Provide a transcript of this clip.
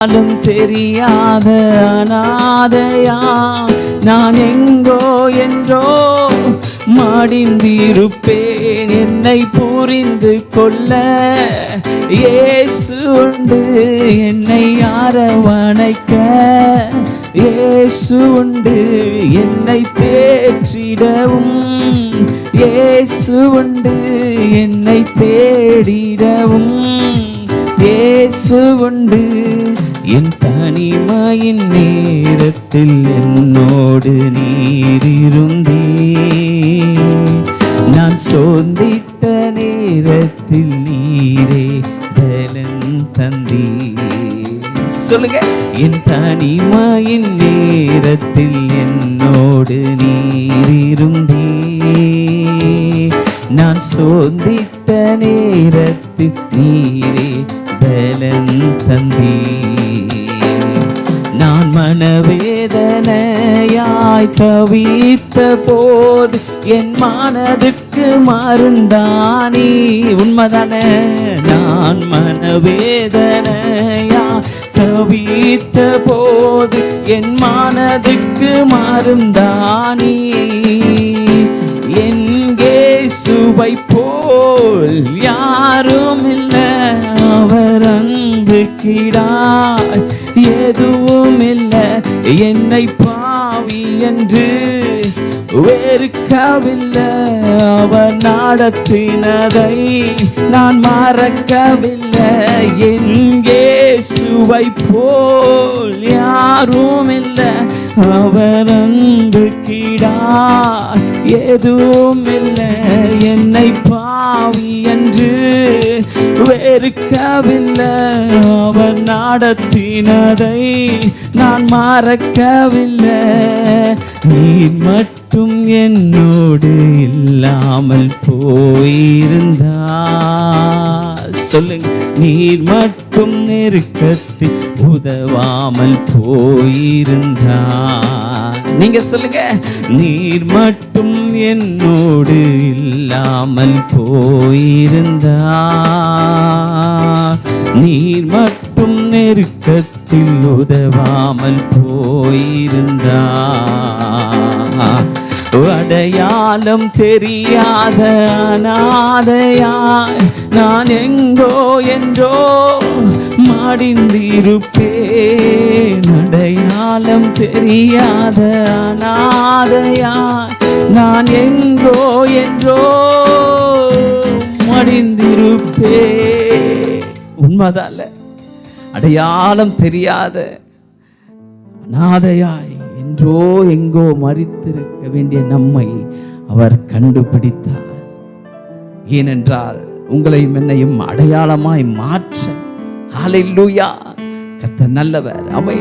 தெரியாத அனாதையா நான் எங்கோ என்றோ மடிந்திருப்பேன். என்னை புரிந்து கொள்ள இயேசு உண்டு, என்னை அரவணைக்க இயேசு உண்டு, என்னை தேற்றிடவும் இயேசு உண்டு, என்னை தேடிடவும் இயேசு உண்டு. என் தனிமையின் நேரத்தில் என்னோடு நீர் இருந்தே, நான் சோர்ந்திட்ட நேரத்தில் நீரே பலன் தந்தே. சொல்லுங்க. என் தனிமையின் நேரத்தில் என்னோடு நீர் இருந்தே, நான் சோர்ந்திட்ட நேரத்தில் நீரே பலன் தந்தே. நான் மனவேதனையாய் தவித்த போது என் மனதுக்கு மருந்தானே. உண்மைதானே? நான் மனவேதனையாய் தவித்த போது என் மனதுக்கு மருந்தானே. எங்கே சுவை போல் யாரும் இல்லை, அவர் அன்பு கிடாய் எதுவும் இல்லை. என்னை பாவி என்று வெறுக்கவில்லை, அவர் நடத்தினதை நான் மறக்கவில்லை. எங்கே சுவை போல் யாரும் இல்லை, அவர் அன்பு கிடாய் எதுவும் இல்லை. என்னை பாவி என்று வெறுக்கவில்லை, அவர் நடத்தினதை நான் மறக்கவில்லை. நீர் மட்டும் என்னோடு இல்லாமல் போயிருந்தா, சொல்லுங்க. நீர் மட்டும் நெருக்கத்தில் உதவாமல் போயிருந்தா, நீங்க சொல்லுங்க. நீர் மட்டும் என்னோடு இல்லாமல் போயிருந்தா, நீர் மட்டும் நெருக்கத்தில் உதவாமல் போயிருந்தா, அடையாளம் தெரியாத அனாதையாய் நான் எங்கோ என்றோ மடிந்திருப்பேன். அடையாளம் தெரியாத அனாதையாய் நான் எங்கோ என்றோ மடிந்திருப்பேன். உண்மைதால? அடையாளம் தெரியாத அனாதையாய் என்றோ எங்கோ மரித்திருக்க வேண்டிய நம்மை அவர் கண்டுபிடித்தார். ஏனென்றால் உங்களையும் என்னையும் அடையாளமாய் மாற்ற. ஹல்லேலூயா! கர்த்தர் நல்லவர். ஆமென்.